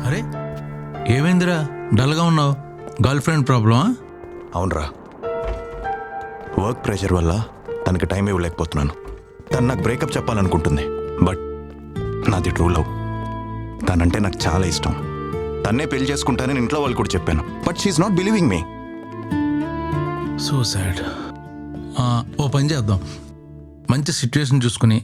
అరే ఏమైందిరా డల్గా ఉన్నావు? గర్ల్ ఫ్రెండ్ ప్రాబ్లమా? అవునరా, వర్క్ ప్రెషర్ వల్ల తనకి టైం ఇవ్వలేకపోతున్నాను. తను నాకు బ్రేకప్ చెప్పాలనుకుంటుంది, బట్ నాది ట్రూ లవ్. తనంటే నాకు చాలా ఇష్టం. తన్నే పెళ్లి చేసుకుంటానని ఇంట్లో వాళ్ళు కూడా చెప్పాను, but she is not believing me. So sad. ఓ పని చేద్దాం, మంచి సిచ్యువేషన్ చూసుకుని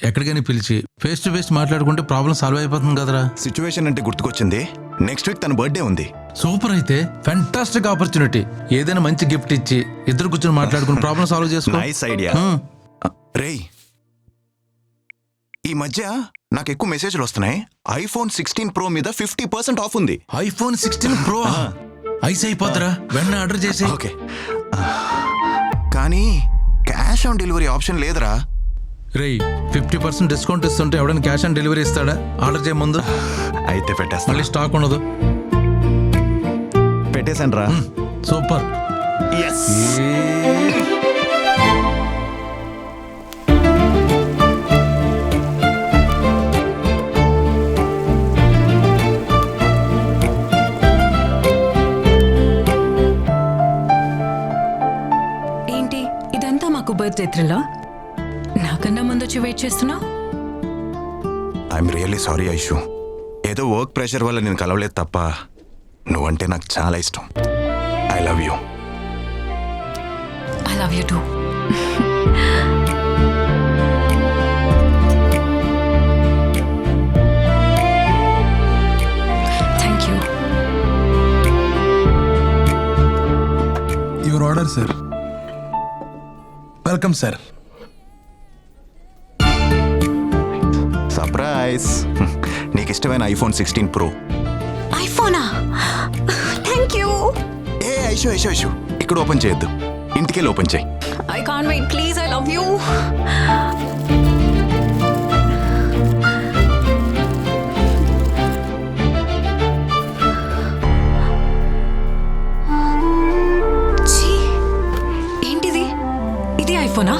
ఎక్కడికైనా పిలిచి ఫేస్ టు ఫేస్ మాట్లాడుకుంటే ప్రాబ్లం సాల్వ్ అయిపోతుంది కదరా. సిచ్యువేషన్ అంటే గుర్తుకొచ్చింది, నెక్స్ట్ వీక్ తన బర్త్డే ఉంది. సూపర్, అయితే ఫ్యాంటాస్టిక్ ఆపర్చునిటీ. ఏదైనా మంచి గిఫ్ట్ ఇచ్చి ఇద్దరు కూర్చొని మాట్లాడుకుని ప్రాబ్లం సాల్వ్ చేసుకో. Nice idea. రేయ్, ఈ మధ్య నాకు ఎక్కువ మెసేజ్లు వస్తున్నాయి. ఐఫోన్ 16 Pro మీద 50% ఆఫ్ ఉంది. ఐఫోన్ 16 Pro ఐస్ అయిపోతారా, వెంటనే ఆర్డర్ చేసి. ఓకే, కానీ క్యాష్ ఆన్ డెలివరీ ఆప్షన్ లేదురా. రేయ్, 50% డిస్కౌంట్ ఇస్తుంటే ఎవడైనా క్యాష్ ఆన్ డెలివరీ ఇస్తాడా? ఆర్డర్ చేయ ముందు అయితే పెట్టేస్తా. మళ్ళీ స్టాక్ ఉండదు. పెట్టేశాను రా. సూపర్. ఏంటి ఇదంతా మాకు బర్త్డే త్రిల్లా? నాకన్నా ముందు వచ్చి వెయిట్ చేస్తున్నావు. I'm really sorry Aishu. ఏదో వర్క్ ప్రెషర్ వల్ల నేను కలవలేదు తప్ప నువ్వంటే నాకు చాలా ఇష్టం. I love you. I love you too. Thank you. Your order sir. Welcome sir. Surprise. నీకు ఇష్టమైన ఐఫోన్ 16 Pro. ఐఫోనా? Thank you. ఏ ఐషు ఐషు ఐషు, ఇక్కడ ఓపెన్ చేయొద్దు, ఇంటికెళ్ళి ఓపెన్ చేయి. I can't wait, please. I love you. ఏంటిది? ఇది ఐఫోనా?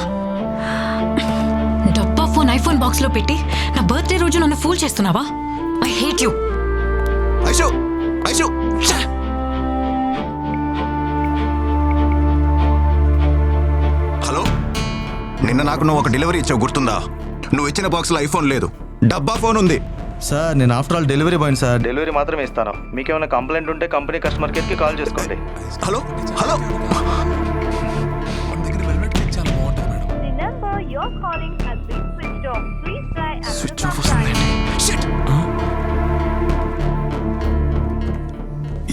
డబ్బా ఫోన్ ఐఫోన్ బాక్స్ లో పెట్టి నా బర్త్డే రోజు నన్ను ఫూల్ చేస్తున్నావా? I hate you. Aishu Aishu, hello, నిన్న నాకు నువ్వు ఒక డెలివరీ ఇచ్చావు, గుర్తుందా? నువ్వు ఇచ్చిన బాక్స్లో ఐఫోన్ లేదు, డబ్బా ఫోన్ ఉంది. సార్, నేను after all delivery boy sir. Delivery మాత్రమే ఇస్తాను. మీకు ఏమైనా కంప్లైంట్ ఉంటే కంపెనీ కస్టమర్ కేర్కి కాల్ చేసుకోండి. Hello hello, The number you're calling has been switched off. Please try after switch off some time. వస్తుందండి. షిట్.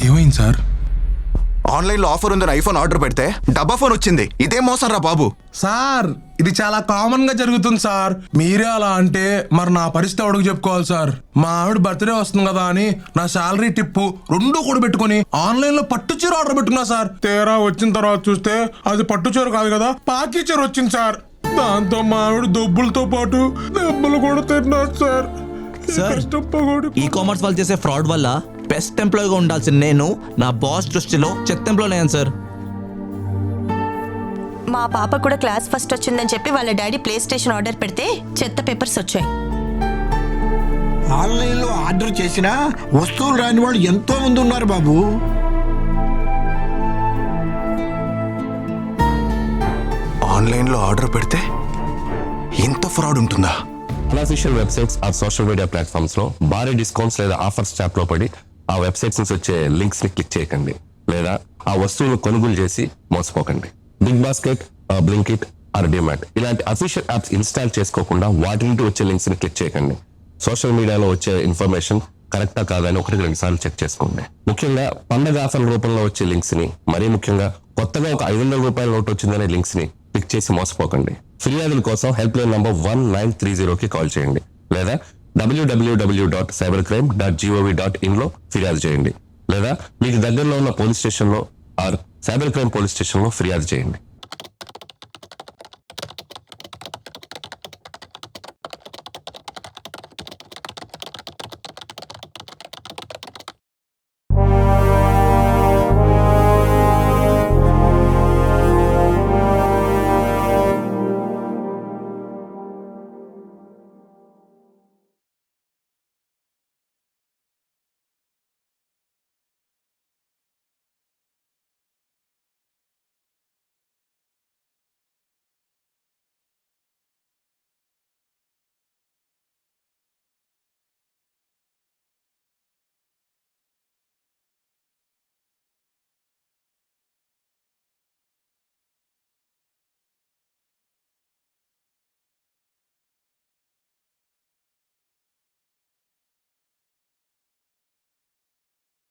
ఏమైంది సార్? ఆన్లైన్లో ఆఫర్ ఉందని ఐఫోన్ ఆర్డర్ పెడితే డబ్బా ఫోన్ వచ్చింది. ఇదే మోసం రా బాబు. సార్, ఇది చాలా కామన్ గా జరుగుతుంది సార్. మీరే అలా అంటే మరి నా పరిస్థితి ఎవడికి చెప్పుకోవాలి సార్? మా ఆవిడ బర్త్డే వస్తుంది కదా అని నా శాలరీ టిప్పు రెండు కూడా పెట్టుకుని ఆన్లైన్ లో పట్టు చీర ఆర్డర్ పెట్టుకున్నా సార్. తీరా వచ్చిన తర్వాత చూస్తే అది పట్టు చీర కాదు కదా, పాకీ చీర వచ్చింది సార్. దాంతో మా ఆవిడ దొబ్బులతో పాటు దెబ్బలు కూడా తిన్నారు సార్. ఈ కామర్స్ వాళ్ళు చేసే ఫ్రాడ్ వల్ల బెస్ట్ ఎంప్లాయీగా ఉండాల్సిన నేను నా బాస్ దృష్టిలో చెత్త ఎంప్లాయ్ అయ్యాను సార్. మా పాప కూడా క్లాస్ ఫస్ట్ వచ్చిందని చెప్పి వాళ్ళ డాడీ ప్లే స్టేషన్ ఆర్డర్ పెడితే చెత్త పేపర్స్ వచ్చాయి. ఆన్లైన్లో ఆర్డర్ చేసినా వస్తువులు రాని వాళ్ళు ఎంతో మంది ఉన్నారు బాబు. ఆన్లైన్లో ఆర్డర్ పెడితే ఇంత ఫ్రాడ్ ఉంటుందా? అన్అఫీషియల్ వెబ్సైట్స్ ఆ సోషల్ మీడియా ప్లాట్ఫామ్స్ లో భారీ డిస్కౌంట్స్ లేదా ఆఫర్స్ ట్యాప్ లో పడి ఆ వెబ్సైట్స్ నుంచి వచ్చే లింక్స్ ని క్లిక్ చేయకండి, లేదా ఆ వస్తువులను కొనుగోలు చేసి మోసపోకండి. Big Basket, Blinkit or DMart ఇలాంటి అఫీషియల్ యాప్స్ ఇన్స్టాల్ చేసుకోకుండా వాటి నుండి వచ్చే లింక్స్ ని క్లిక్ చేయకండి. సోషల్ మీడియాలో వచ్చే ఇన్ఫర్మేషన్ కరెక్టా కాదని 1-2 సార్లు చెక్ చేసుకోండి. ముఖ్యంగా పండగ ఆఫర్ల రూపంలో వచ్చే లింక్స్ ని, మరీ ముఖ్యంగా కొత్తగా ఒక 500 రూపాయల నోట్ వచ్చిందనే లింక్స్ ని క్లిక్ చేసి మోసపోకండి. ఫిర్యాదుల కోసం హెల్ప్ లైన్ నంబర్ 1930కి కాల్ చేయండి, లేదా www.cybercrime.gov.in లో ఫిర్యాదు చేయండి, లేదా మీకు దగ్గరలో ఉన్న పోలీస్ స్టేషన్ లో or cyber crime police station లో ఫిర్యాదు చేయండి.